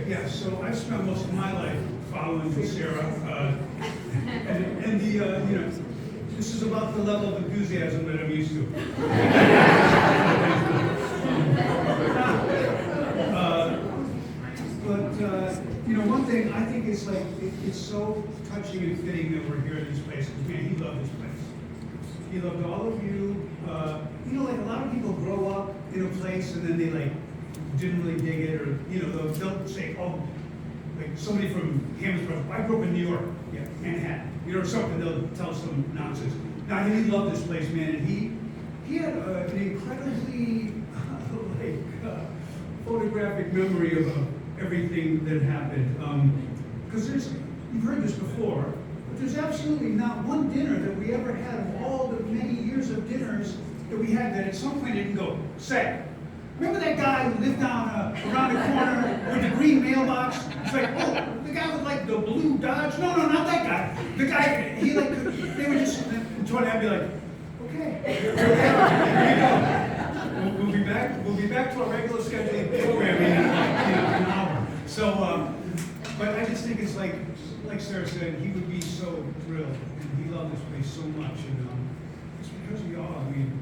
Okay, yeah, so I've spent most of my life following Sarah, and the, this is about the level of enthusiasm that I'm used to. One thing I think is like, it's so touching and fitting that we're here in this place, because man, he loved this place. He loved all of you. Like a lot of people grow up in a place and then they like didn't really dig it, or they'll say, oh, like somebody from Hammersmith, I grew up in New York, yeah, Manhattan, or something. They'll tell some nonsense. Now he loved this place, man, and he had an incredibly photographic memory of everything that happened. Because you've heard this before, but there's absolutely not one dinner that we ever had of all the many years of dinners that we had that at some point didn't go, say, remember that guy who lived down around the corner with the green mailbox? It's like, oh, the guy with like the blue Dodge? No, not that guy. The guy, they would just, Tony, I'd be like, okay, here we go. We'll be back to our regular scheduled programming in an hour. So, but I just think it's like Sarah said, he would be so thrilled, and he loved this place so much, and it's because of y'all. I mean,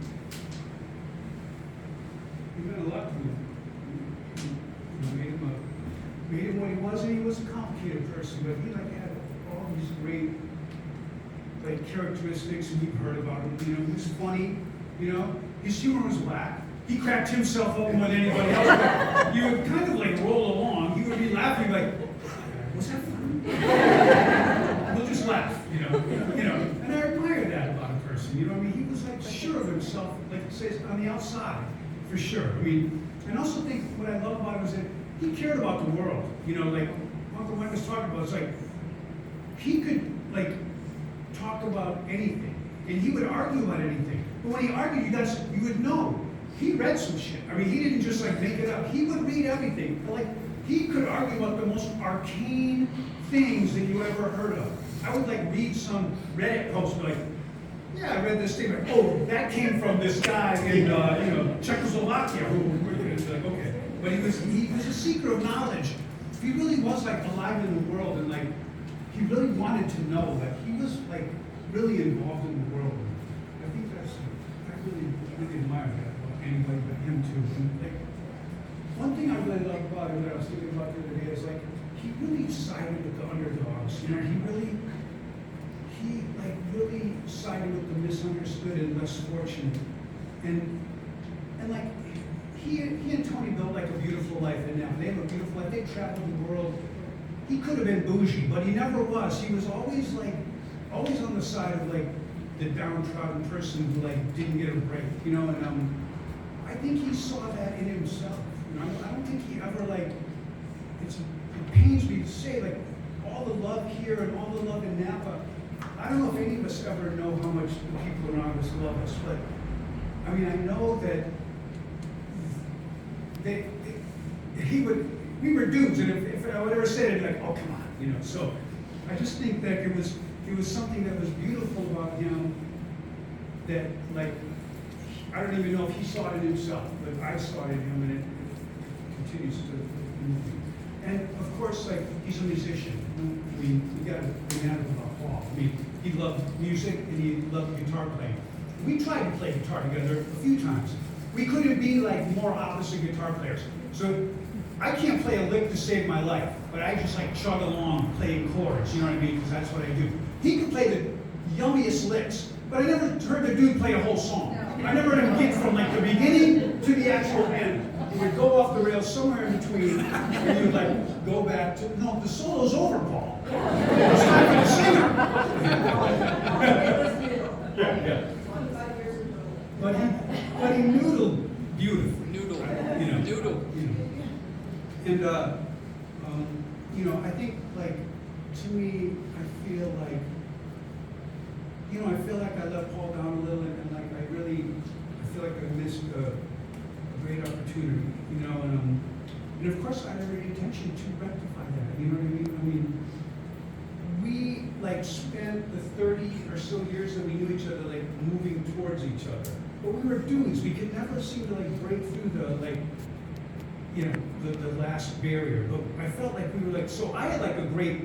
he meant a lot to me. Made him what he was, and he was a complicated person, but he had all these great characteristics, and you've heard about him. He was funny. His humor was whack. He cracked himself up more than anybody else. But you would kind of roll along. He would be laughing like, "Was that funny?" We'll just laugh, And I admire that about a person. He was sure of himself, like it says on the outside, for sure. And I also think what I love about him is that he cared about the world. Like Uncle Mike was talking about. It's like he could talk about anything, and he would argue about anything. But when he argued, you would know. He read some shit. He didn't just make it up. He would read everything. But he could argue about the most arcane things that you ever heard of. I would read some Reddit post yeah, I read this thing. Oh, that came from this guy in Czechoslovakia. Okay. But he was a seeker of knowledge. He really was alive in the world, and he really wanted to know. He was really involved in the world. I think I really admire that. Anybody but him too. And one thing I really love about him that I was thinking about the other day is he really sided with the underdogs. He really sided with the misunderstood and less fortunate. And he and Tony built a beautiful life in them. They have a beautiful life. They traveled the world. He could have been bougie, but he never was. He was always always on the side of the downtrodden person who didn't get a break. And I think he saw that in himself. I don't think he ever it pains me to say all the love here and all the love in Napa. I don't know if any of us ever know how much the people around us love us, but I know that we were dudes, and if I would ever say it, I'd be oh come on, So I just think that it was something that was beautiful about him that I don't even know if he saw it in himself, but I saw it in him, and it continues to move me. And of course, he's a musician. We got to bring that about Paul. He loved music and he loved guitar playing. We tried to play guitar together a few times. We couldn't be more opposite guitar players. So I can't play a lick to save my life, but I just chug along playing chords. You know what I mean? Because that's what I do. He could play the yummiest licks, but I never heard the dude play a whole song. I never heard him get from the beginning to the actual end. He would go off the rails somewhere in between, and he would go back to, no, the solo's over, Paul. It's time for the singer. Yeah. But he noodled beautifully. Noodle. Right? Noodle. And I think to me, I feel I let Paul down a little, and I feel I missed a great opportunity, and of course I had every intention to rectify that. You know what I mean? We spent the 30 or so years that we knew each other moving towards each other, but we were dudes. We could never seem to break through the the last barrier. But I felt like we were like, so I had like a great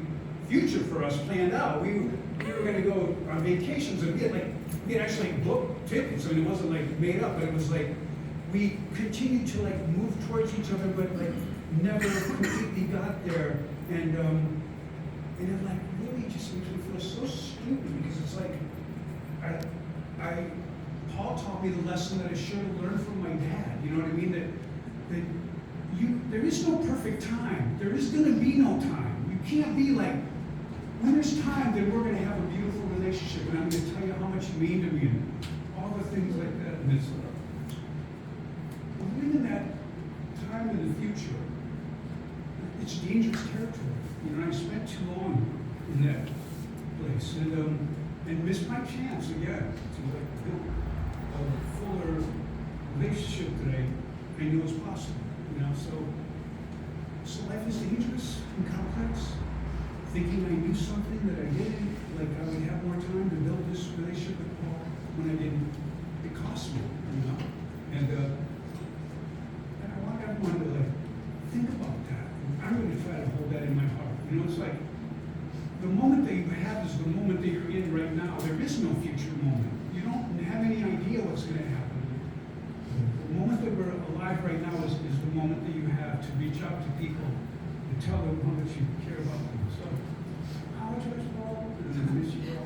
future for us planned out. We were going to go on vacations, and we had actually booked tickets. I mean, it wasn't like made up, but it was like we continued to like move towards each other, but like never completely got there. And it like really just makes me feel so stupid, because it's like Paul taught me the lesson that I should have learned from my dad. You know what I mean? That there is no perfect time. There is going to be no time. You can't be like, when there's time, then we're going to have a beautiful relationship, and I'm going to tell you how much you mean to me, and all the things like that. And it's living in that time in the future, it's dangerous territory. You know, I spent too long in that place, and missed my chance again to like build a fuller relationship that I know is possible. You know, so life is dangerous and complex. Thinking I knew something that I didn't, like I would have more time to build this relationship with Paul when I didn't. It cost me, you know. And I want everyone to like think about that. I'm going to try to hold that in my heart. You know, it's like the moment that you have is the moment that you're in right now. There is no future moment. You don't have any idea what's going to happen. The moment that we're alive right now is the moment that you have to reach out to people and tell them how much you care about them. So, apologize, Paul, and I miss you all.